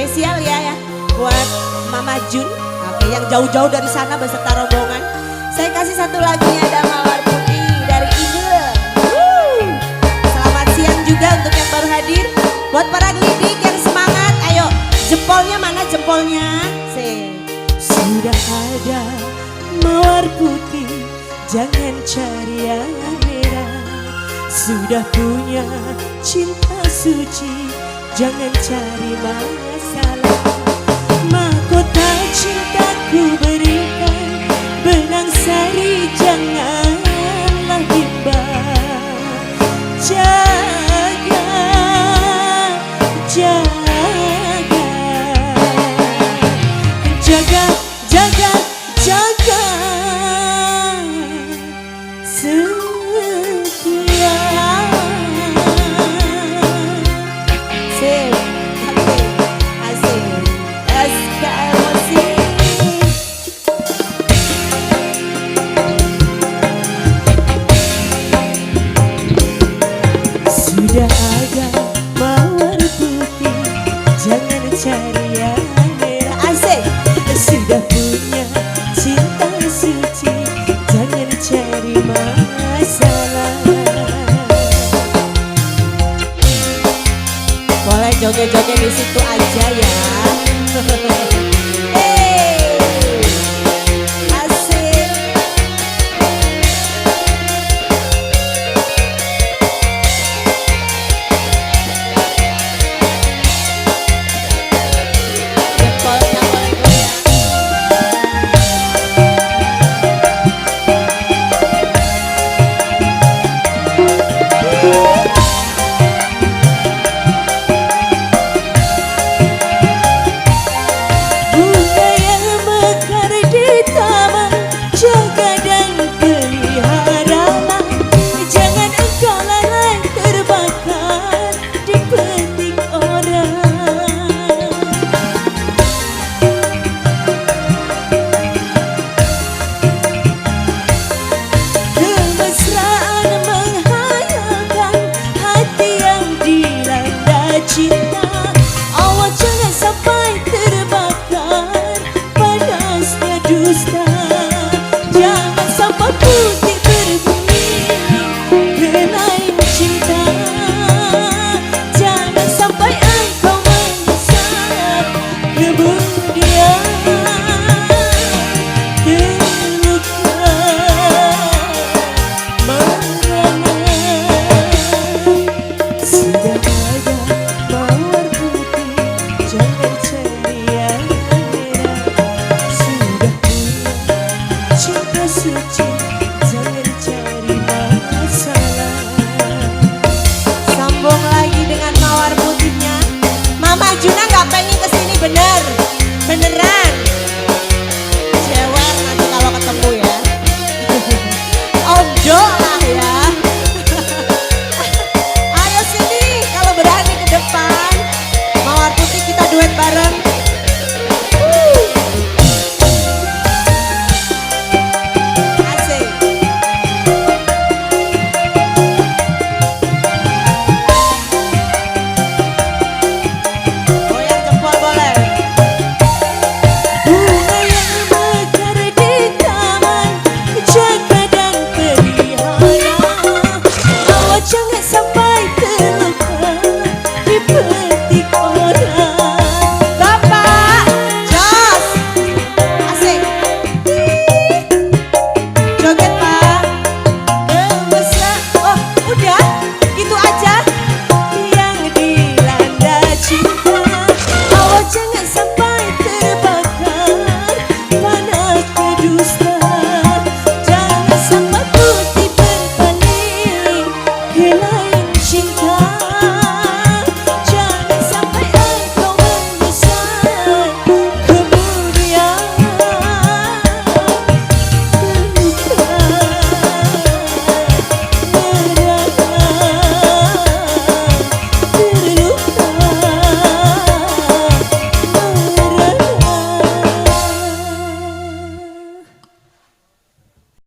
Spesial ya buat Mama Jun. Oke, yang jauh-jauh dari sana beserta rombongan. Saya kasih satu lagunya ada Mawar Putih dari Inul. Selamat siang juga untuk yang baru hadir. Buat para gelidik yang semangat, ayo jempolnya mana jempolnya? Sudah ada mawar putih, jangan cari yang merah. Sudah punya cinta suci, jangan cari masalah. Mahkota cintaku berikan, benang sari janganlah bimbang. Jaga, jaga, jaga, jaga, jaga setia. Sip, asik, SK emosi. Sudah ada mawar putih, jangan cari yang merah. Asik. Sudah punya cinta suci, jangan cari masalah. Boleh joget-joget di situ aja ya. Asik. Jempolnya boleh goyang. Bunga yang mekar di taman, jaga dan peliharalah. Jangan engkau lalai terbakar dipetik orang. Kemesraan menghayalkan hati yang dilanda cinta. Awas jangan sampai terbakar panasnya dusta. Jangan sampai putih berbunyi helai cinta. Jangan sampai engkau menyesal kemudian terluka merana. Sudah ada mawar putih, jangan cari yang merah. Sudah punya cinta suci,